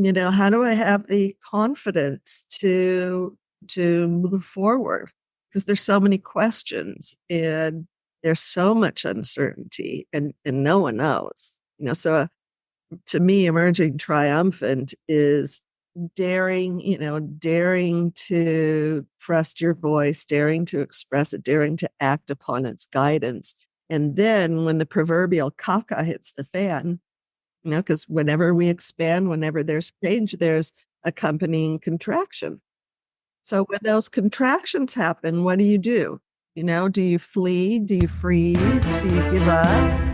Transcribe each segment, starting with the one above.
how do I have the confidence to move forward? Because there's so many questions and there's so much uncertainty and no one knows. To me, emerging triumphant is daring to trust your voice, daring to express it, daring to act upon its guidance. And then when the proverbial caca hits the fan, because whenever we expand, whenever there's change, there's accompanying contraction. So when those contractions happen, what do you do? Do you flee? Do you freeze? Do you give up?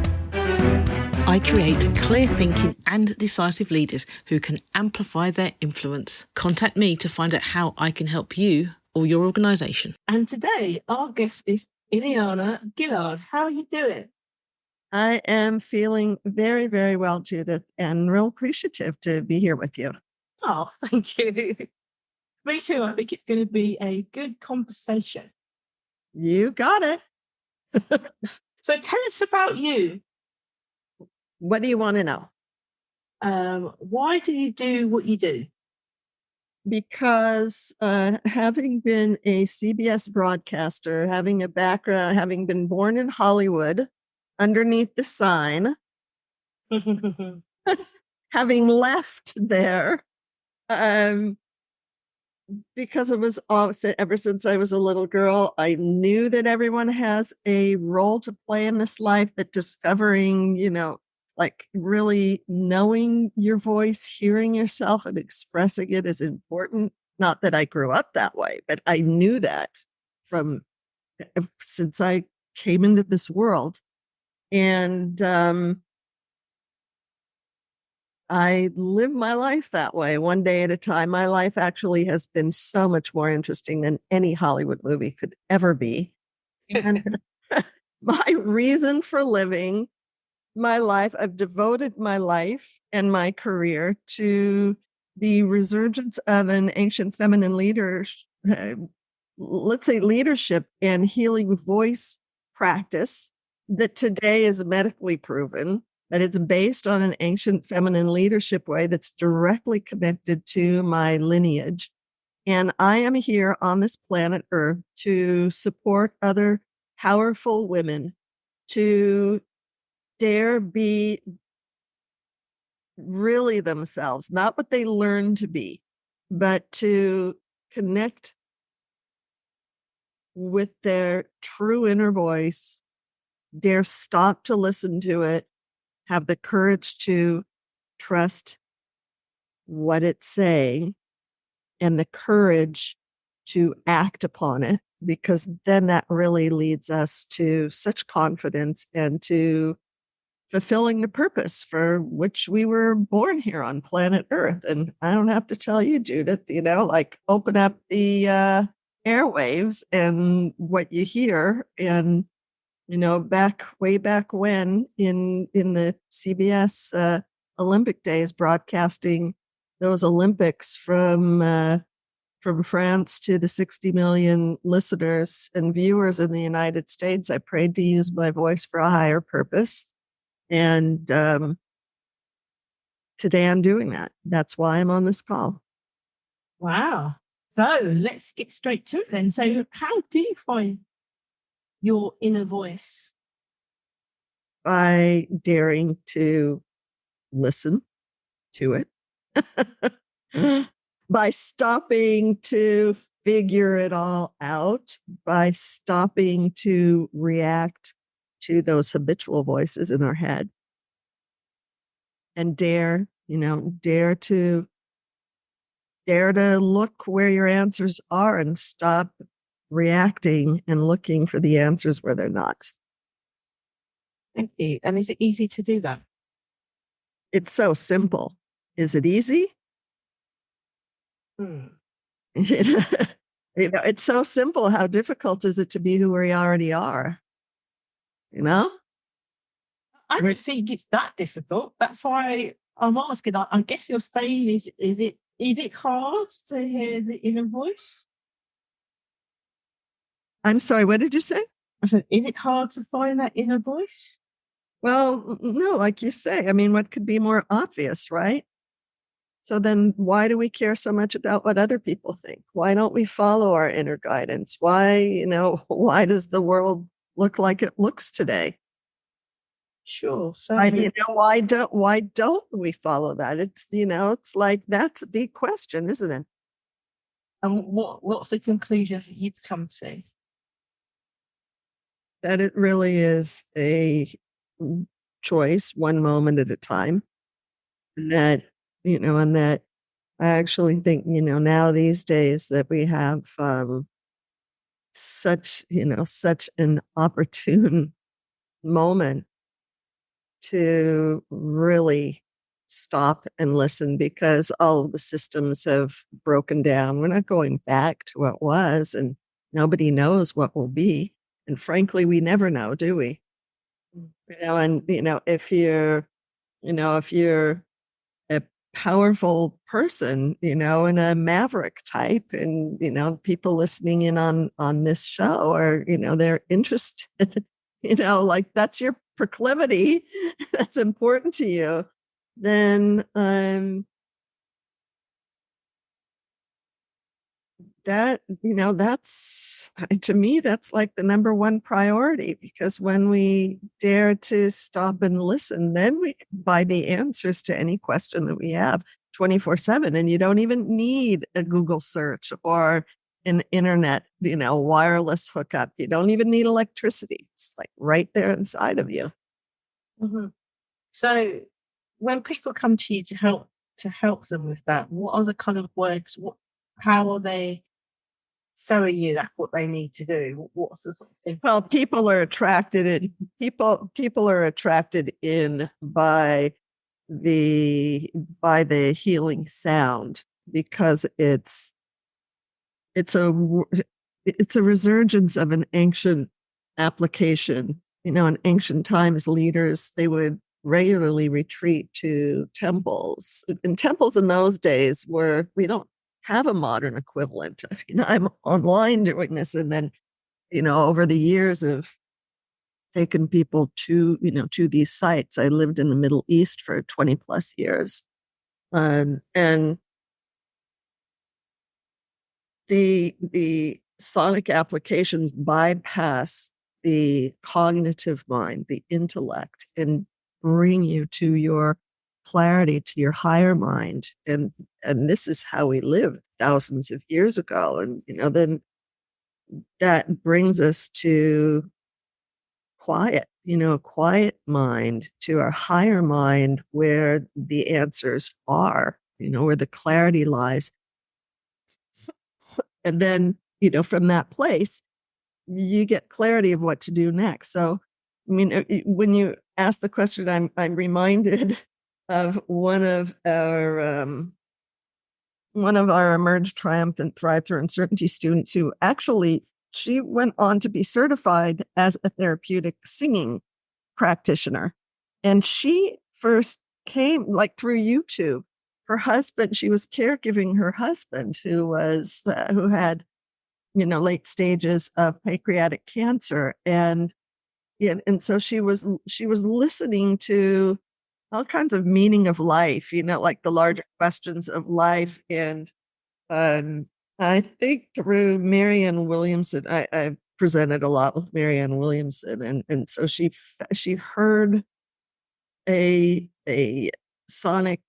I create clear thinking and decisive leaders who can amplify their influence. Contact me to find out how I can help you or your organisation. And today, our guest is Eliana Gilad. How are you doing? I am feeling very, very well, Judith, and real appreciative to be here with you. Oh, thank you. Me too. I think it's going to be a good conversation. You got it. So tell us about you. What do you want to know? Why do you do what you do? Because having been a CBS broadcaster, having a background, having been born in Hollywood underneath the sign, having left there, because it was ever since I was a little girl, I knew that everyone has a role to play in this life, that discovering, like really knowing your voice, hearing yourself and expressing it is important. Not that I grew up that way, but I knew that since I came into this world. And I live my life that way, one day at a time. My life actually has been so much more interesting than any Hollywood movie could ever be. And my reason for living my life, I've devoted my life and my career to the resurgence of an ancient feminine leadership and healing voice practice that today is medically proven, that it's based on an ancient feminine leadership way that's directly connected to my lineage. And I am here on this planet Earth to support other powerful women to dare be really themselves, not what they learn to be, but to connect with their true inner voice, dare stop to listen to it, have the courage to trust what it's saying, and the courage to act upon it, because then that really leads us to such confidence and to fulfilling the purpose for which we were born here on planet Earth. And I don't have to tell you, Judith, like open up the airwaves and what you hear. And, way back when in the CBS Olympic days, broadcasting those Olympics from France to the 60 million listeners and viewers in the United States, I prayed to use my voice for a higher purpose. And today I'm doing that. That's why I'm on this call. Wow. So let's get straight to it then. So how do you find your inner voice? By daring to listen to it, by stopping to figure it all out, by stopping to react to those habitual voices in our head, and dare to look where your answers are and stop reacting and looking for the answers where they're not. Thank you. And is it easy to do that? It's so simple. Is it easy? It's so simple. How difficult is it to be who we already are? I don't think it's that difficult. That's why I'm asking. I guess you're saying, is it hard to hear the inner voice? I'm sorry, what did you say? I said, is it hard to find that inner voice? Well, no, like you say, what could be more obvious, right? So then why do we care so much about what other people think? Why don't we follow our inner guidance? Why, why does the world look like it looks today? Sure. So why don't we follow that? It's like that's a big question, isn't it? and what's the conclusion that you've come to? That it really is a choice, one moment at a time. And that I actually think, now these days that we have such an opportune moment to really stop and listen, because all of the systems have broken down. We're not going back to what was, and nobody knows what will be. And frankly, we never know, do we? And if you're a powerful person, and a maverick type, and people listening in on this show, or they're interested, like that's your proclivity, that's important to you, then that's, to me, that's like the number one priority, because when we dare to stop and listen, then we find the answers to any question that we have 24/7. And you don't even need a Google search or an internet, wireless hookup. You don't even need electricity. It's like right there inside of you. Mm-hmm. So when people come to you to help them with that, what are the kind of words? How are they showing you that's what they need to do? What's the sort of thing? Well, people are attracted in by the healing sound, because it's a resurgence of an ancient application. In ancient times, leaders, they would regularly retreat to temples. And temples in those days we don't have a modern equivalent. I'm online doing this, and then over the years of taken people to these sites. I lived in the Middle East for 20 plus years. And the sonic applications bypass the cognitive mind, the intellect, and bring you to your clarity, to your higher mind. And this is how we lived thousands of years ago. And then that brings us to quiet, a quiet mind, to our higher mind, where the answers are, where the clarity lies. And then, from that place, you get clarity of what to do next. So, I mean, when you ask the question, I'm reminded of one of our Emerge Triumphant Thrive Through Uncertainty students, who actually, she went on to be certified as a therapeutic singing practitioner. And she first came like through YouTube. Her husband, she was caregiving her husband, who had late stages of pancreatic cancer. And so she was listening to all kinds of meaning of life, like the larger questions of life. And I think through Marianne Williamson, I presented a lot with Marianne Williamson, and so she heard a sonic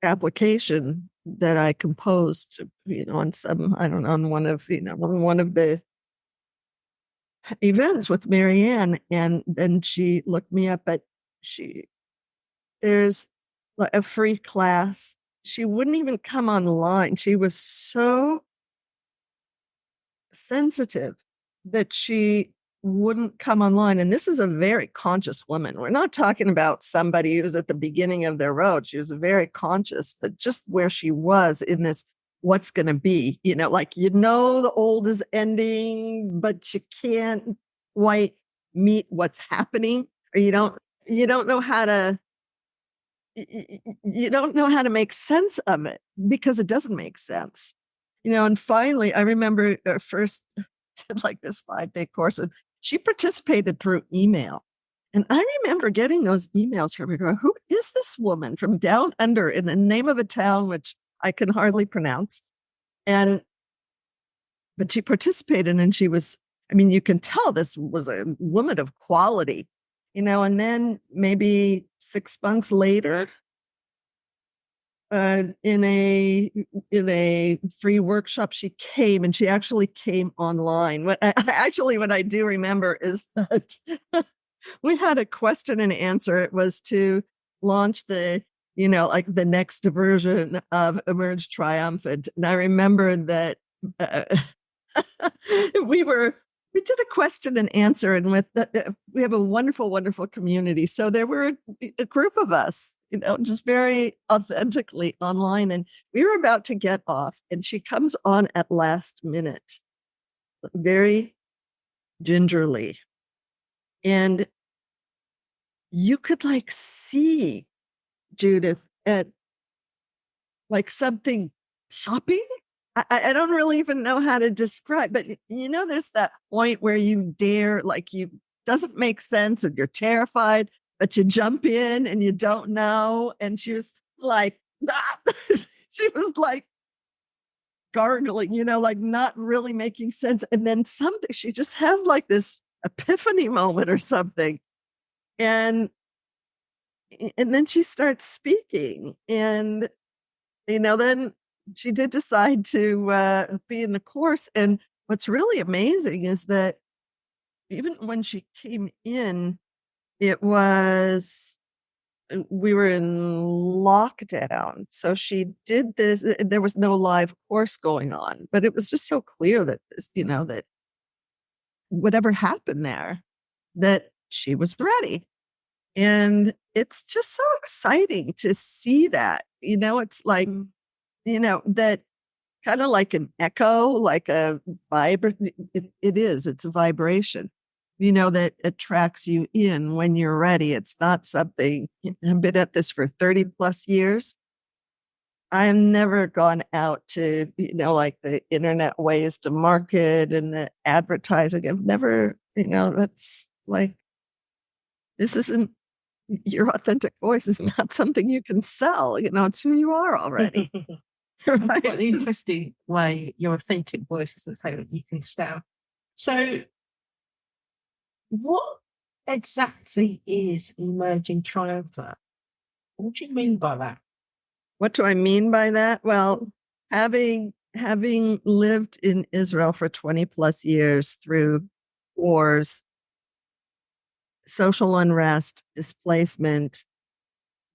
application that I composed, on some, I don't know, on one of the events with Marianne. And then she looked me up, but there's a free class. She wouldn't even come online. She was so sensitive that she wouldn't come online. And this is a very conscious woman. We're not talking about somebody who's at the beginning of their road. She was very conscious, but just where she was in this, what's going to be, like, the old is ending, but you can't quite meet what's happening, or you don't know how to make sense of it, because it doesn't make sense. And finally, I remember first did like this 5-day course, and she participated through email. And I remember getting those emails from her going, who is this woman from down under in the name of a town, which I can hardly pronounce? But she participated and she was, I mean, you can tell this was a woman of quality, and then maybe 6 months later, in a free workshop, she came and she actually came online. What I do remember is that we had a question and answer. It was to launch like the next version of Emerge Triumphant. And I remember that uh, we did a question and answer, and we have a wonderful, wonderful community. So there were a group of us, just very authentically online, and we were about to get off, and she comes on at last minute, very gingerly, and you could see Judith at something popping. I don't really even know how to describe, but there's that point where you dare, you doesn't make sense and you're terrified, but you jump in and you don't know. And she was like, ah! She was like gargling, not really making sense. And then she just has this epiphany moment or something. And then she starts speaking, and then she did decide to be in the course. And what's really amazing is that even when she came in, we were in lockdown. So she did this, there was no live course going on, but it was just so clear that that whatever happened there, that she was ready. And it's just so exciting to see that, it's like, that kind of like an echo, like a it's a vibration, that attracts you in when you're ready. It's not something, I've been at this for 30 plus years. I have never gone out to, the internet ways to market and the advertising. I've never, that's this isn't, your authentic voice is not something you can sell. It's who you are already. Right? Quite an interesting way, your authentic voice isn't something that you can sell. So, what exactly is Emerging Triumphant? What do you mean by that? What do I mean by that? Well, having lived in Israel for 20 plus years through wars, social unrest, displacement,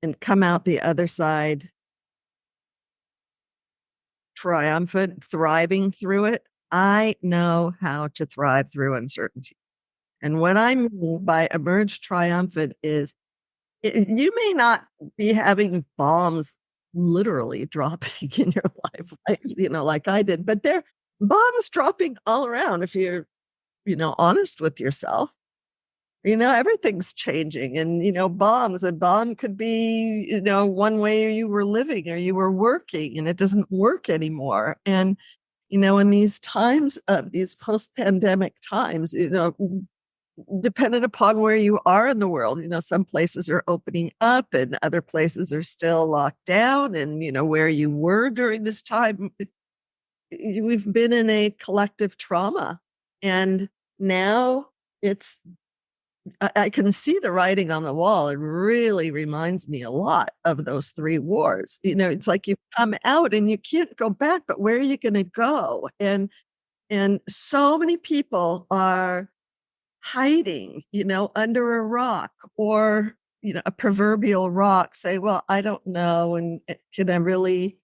and come out the other side triumphant, thriving through it, I know how to thrive through uncertainty. And what I mean by Emerge Triumphant is you may not be having bombs literally dropping in your life, like I did, but there are bombs dropping all around if you're, honest with yourself. Everything's changing, and a bomb could be, one way you were living or you were working, and it doesn't work anymore. And in these times, these post-pandemic times, dependent upon where you are in the world, some places are opening up and other places are still locked down. And where you were during this time, we've been in a collective trauma, and now I can see the writing on the wall. It really reminds me a lot of those 3 wars. It's like you come out and you can't go back, but where are you going to go? And so many people are hiding, under a rock, or, a proverbial rock, say, well, I don't know. And can I really,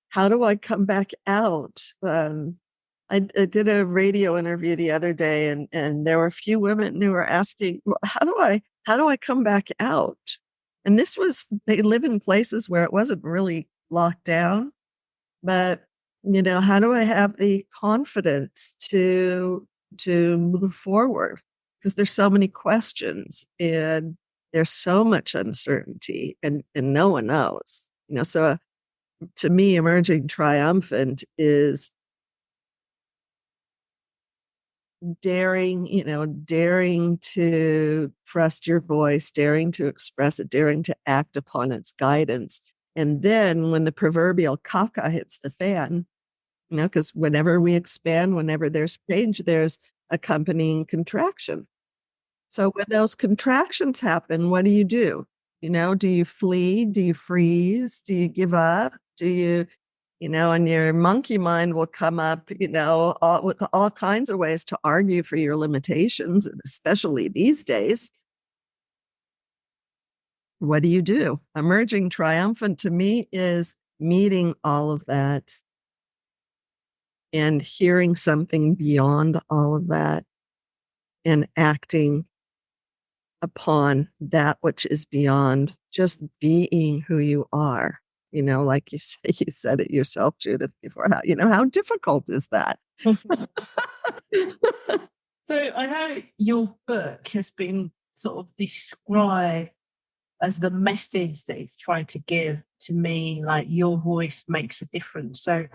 how do I come back out? I did a radio interview the other day, and there were a few women who were asking, well, how do I come back out? And they live in places where it wasn't really locked down, but, how do I have the confidence to move forward? Because there's so many questions and there's so much uncertainty, and no one knows, so to me, Emerging Triumphant is daring to trust your voice, daring to express it, daring to act upon its guidance. And then when the proverbial caca hits the fan, because whenever we expand, whenever there's change, there's accompanying contraction. So when those contractions happen, what do? Do you flee? Do you freeze? Do you give up? Do you, and your monkey mind will come up, with all kinds of ways to argue for your limitations, especially these days. What do you do? Emerging triumphant to me is meeting all of that and hearing something beyond all of that and acting upon that which is beyond just being who you are. Like you said it yourself, Judith, before. How difficult is that? So I know your book has been sort of described as the message that it's trying to give to me, like your voice makes a difference. So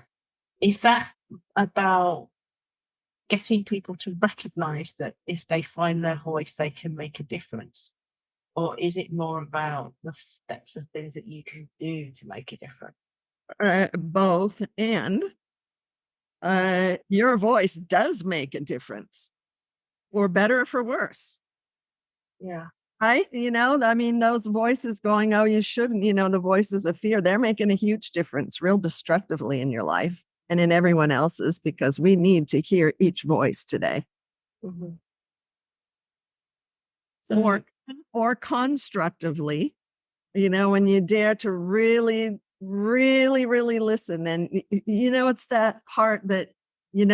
is that about getting people to recognize that if they find their voice, they can make a difference? Or is it more about the steps of things that you can do to make a difference? Both. And your voice does make a difference, for better or for worse. Yeah. Right? Those voices going, oh, you shouldn't, the voices of fear, they're making a huge difference, real destructively in your life and in everyone else's, because we need to hear each voice today. Mm-hmm. Or constructively, when you dare to really, really, really listen. And, it's that part that, you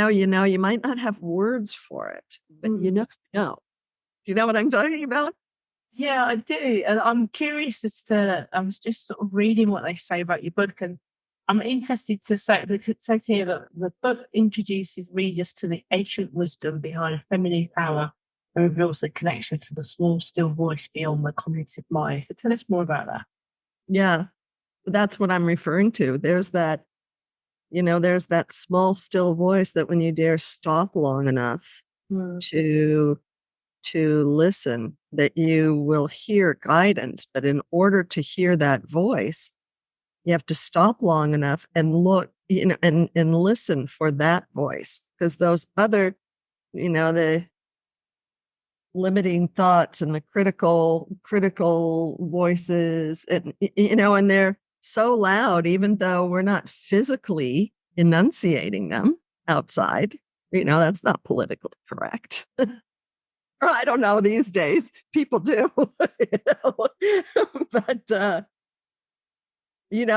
might not have words for it, but Do you know what I'm talking about? Yeah, I do. And I'm curious as to, I was just sort of reading what they say about your book, and I'm interested to say, because it says here that the book introduces readers to the ancient wisdom behind feminine power and reveals the connection to the small, still voice beyond the cognitive mind. So tell us more about that. Yeah, that's what I'm referring to. There's that small, still voice that when you dare stop long enough to listen, that you will hear guidance. But in order to hear that voice, you have to stop long enough and look, and listen for that voice, because those other, the limiting thoughts and the critical voices, and they're so loud, even though we're not physically enunciating them outside. That's not politically correct. Or I don't know, these days people do. But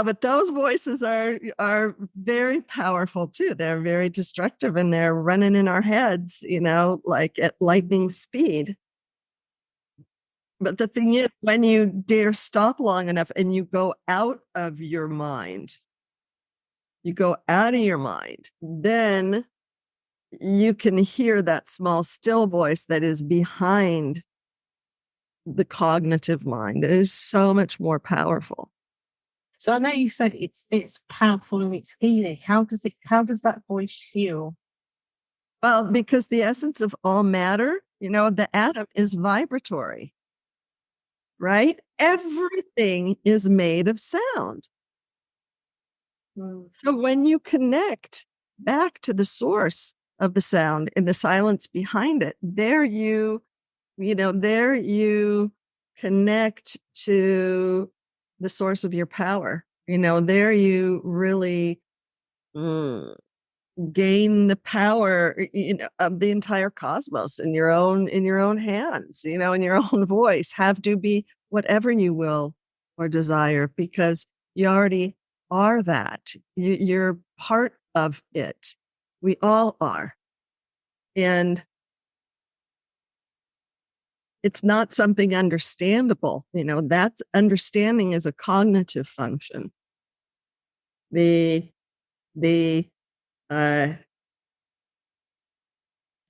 but those voices are very powerful too. They're very destructive, and they're running in our heads, like at lightning speed. But the thing is, when you dare stop long enough and you go out of your mind, then you can hear that small, still voice that is behind the cognitive mind. It is so much more powerful. So I know you said it's powerful and it's healing. How does that voice heal? Well, because the essence of all matter, the atom is vibratory, right? Everything is made of sound. So when you connect back to the source of the sound and the silence behind it, there you connect to the source of your power. There you really gain the power, of the entire cosmos in your own hands, in your own voice. Have to be whatever you will or desire, because you already are that. You're part of it. We all are. And it's not something understandable. That understanding is a cognitive function. The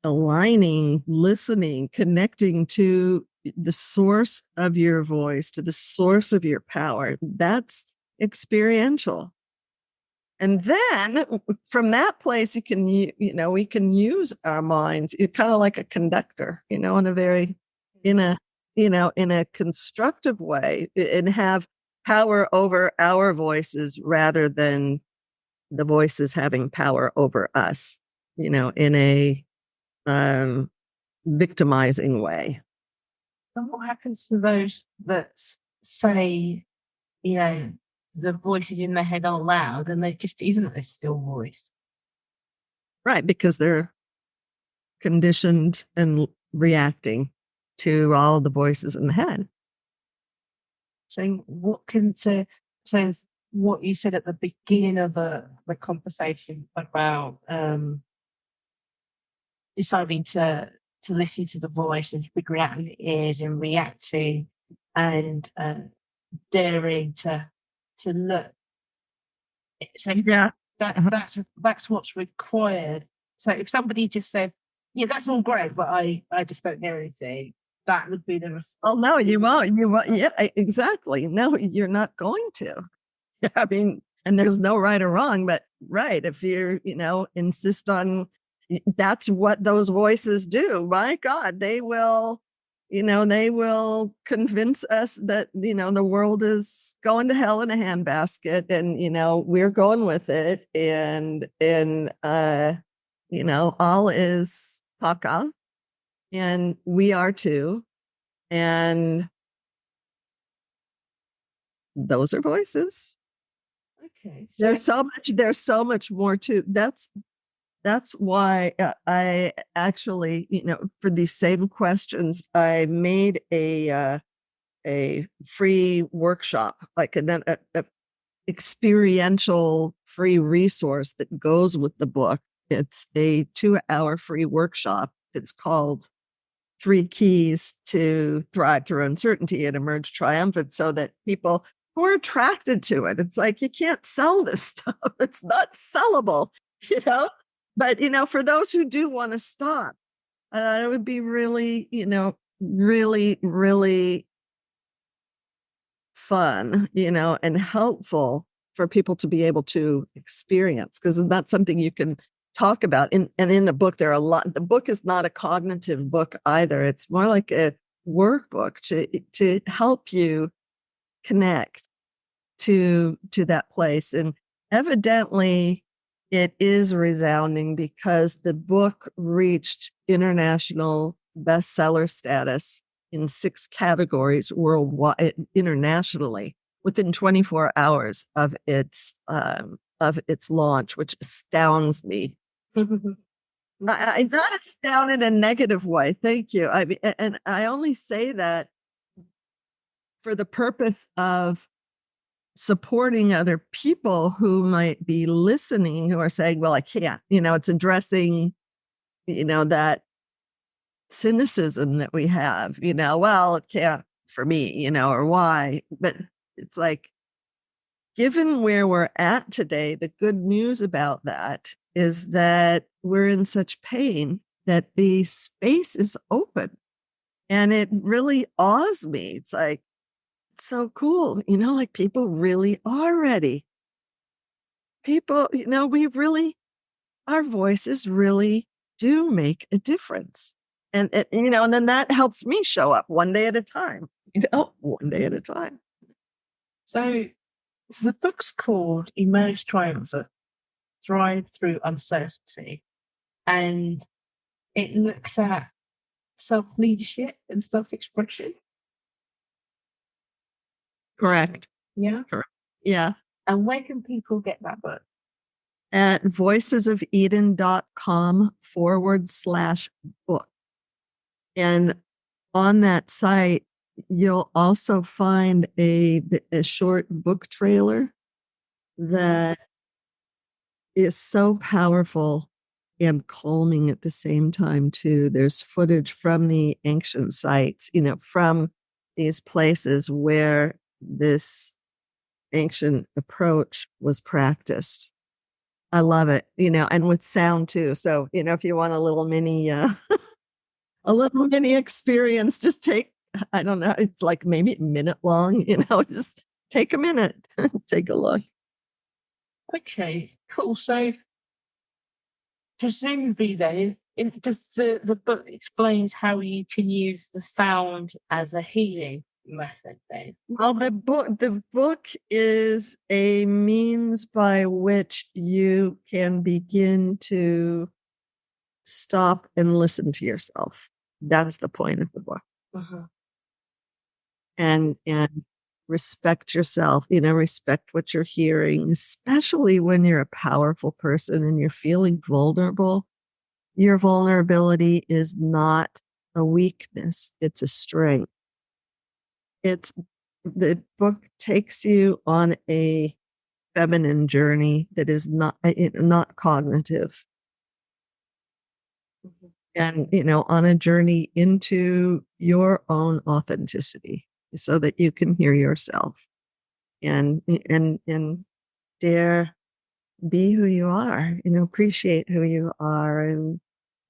aligning, listening, connecting to the source of your voice, to the source of your power, that's experiential. And then from that place, we can use our minds. It's kind of like a conductor, in a very, in a constructive way, and have power over our voices rather than the voices having power over us, in a victimizing way. And what happens to those that say, the voices in their head are loud and there just isn't a still voice? Right, because they're conditioned and reacting to all the voices in the head. So what you said at the beginning of the conversation about deciding to listen to the voice and figuring out who it is and reacting and daring to look. So Yeah. that's what's required. So if somebody just said, "Yeah, that's all great, but I just don't hear anything," that would be the. Oh no, you won't. You won't. Yeah, exactly. No, you're not going to. I mean, and there's no right or wrong, but right, if you insist on, that's what those voices do. My God, they will convince us that the world is going to hell in a handbasket, and we're going with it, and all is paka, and we are too, and those are voices. Okay. There's so much more to that's why I actually, for these same questions, I made a free workshop, like a experiential free resource that goes with the book. It's a 2-hour free workshop. It's called 3 Keys to Thrive Through Uncertainty and Emerge Triumphant, so that people who are attracted to it, it's like, you can't sell this stuff. It's not sellable, But, for those who do want to stop, it would be really, really, really fun, and helpful for people to be able to experience, because it's not something you can talk about. And in the book, there are the book is not a cognitive book either. It's more like a workbook to help you connect to that place. And evidently it is resounding, because the book reached international bestseller status in 6 categories worldwide, internationally, within 24 hours of its launch, which astounds me. I'm not astounded in a negative way. Thank you. And I only say that for the purpose of supporting other people who might be listening, who are saying, well, I can't, it's addressing, that cynicism that we have, well, it can't for me, or why. But it's like, given where we're at today, the good news about that is that we're in such pain that the space is open. And it really awes me. It's like, it's so cool, like, people really are ready. People, our voices really do make a difference. And and then that helps me show up one day at a time, one day at a time. So the book's called Emerge Triumphant, Thrive Through Uncertainty, and it looks at self-leadership and self-expression. Correct. Yeah. Correct. Yeah. And where can people get that book? At voicesofeden.com/book. And on that site, you'll also find a short book trailer that is so powerful and calming at the same time too. There's footage from the ancient sites, from these places where this ancient approach was practiced. I love it, and with sound too. So, if you want a little mini experience, just take, I don't know, it's like maybe a minute long, just take a minute, take a look. Okay, cool. So presumably then, because the book explains how you can use the sound as a healing method then. Well, the book is a means by which you can begin to stop and listen to yourself. That's the point of the book. Uh-huh. And respect yourself, respect what you're hearing, especially when you're a powerful person and you're feeling vulnerable. Your vulnerability is not a weakness, it's a strength. The book takes you on a feminine journey that is not cognitive. Mm-hmm. And on a journey into your own authenticity so that you can hear yourself and dare be who you are, appreciate who you are,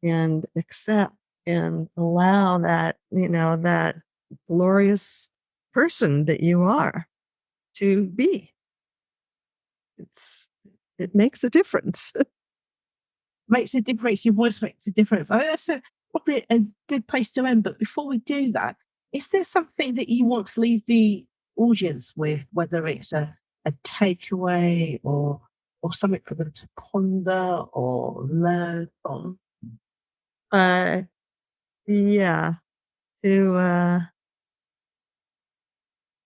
and accept and allow that, that glorious person that you are to be. It makes a difference. Makes a difference. Your voice makes a difference. I think that's probably a good place to end. But before we do that, is there something that you want to leave the audience with, whether it's a takeaway or something for them to ponder or learn from? Yeah.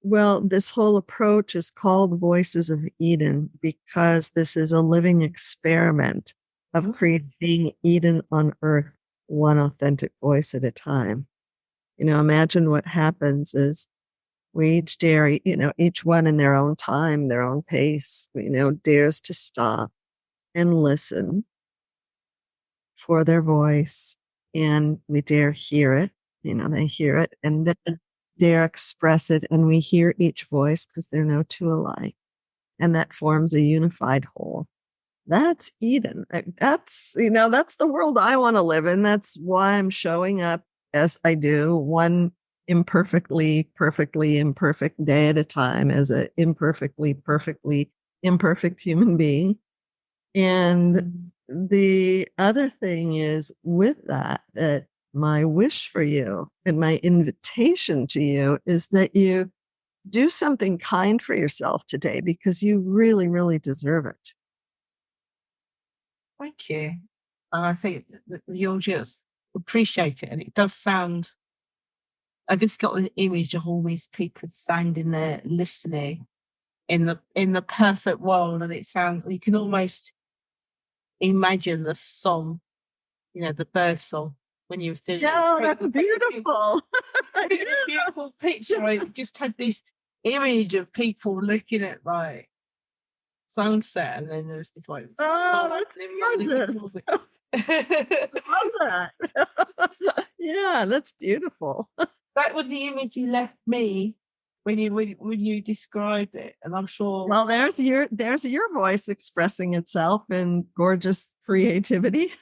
Well, this whole approach is called Voices of Eden because this is a living experiment of creating Eden on earth, one authentic voice at a time. Imagine what happens is we each dare, each one in their own time, their own pace, dares to stop and listen for their voice. And we dare hear it, they hear it and then dare express it. And we hear each voice because they're no two alike. And that forms a unified whole. That's Eden. That's the world I want to live in. That's why I'm showing up as I do, one perfectly imperfect day at a time as an perfectly imperfect human being. And the other thing is with that my wish for you and my invitation to you is that you do something kind for yourself today because you really, really deserve it. Thank you. And I think that the audience appreciate it. And it does sound, I just got an image of all these people standing there listening in the perfect world. And it sounds, you can almost imagine the song, the bird song when you was doing it. Oh, that's beautiful. Beautiful picture. I just had this image of people looking at like sunset, and then there's this like, oh, that's gorgeous. Love that. Yeah, that's beautiful. That was the image you left me when you described it, and I'm sure. Well, there's your voice expressing itself in gorgeous creativity.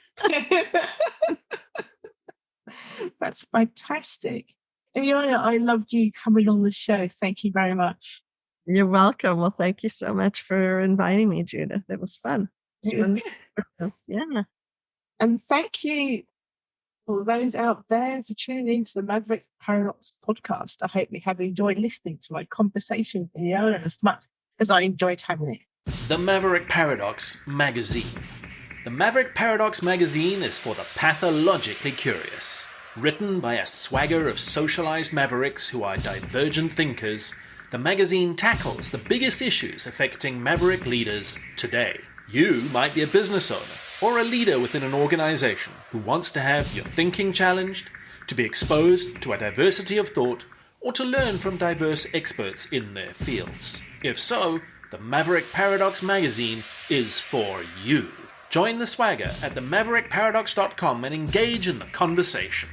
That's fantastic. Eliana, I loved you coming on the show. Thank you very much. You're welcome. Well, thank you so much for inviting me, Judith. It was fun. Yeah. And thank you for those out there for tuning into the Maverick Paradox podcast. I hope you have enjoyed listening to my conversation with Eliana as much as I enjoyed having it. The Maverick Paradox Magazine. The Maverick Paradox Magazine is for the pathologically curious. Written by a swagger of socialized mavericks who are divergent thinkers, the magazine tackles the biggest issues affecting maverick leaders today. You might be a business owner or a leader within an organization who wants to have your thinking challenged, to be exposed to a diversity of thought, or to learn from diverse experts in their fields. If so, the Maverick Paradox Magazine is for you. Join the swagger at themaverickparadox.com and engage in the conversation.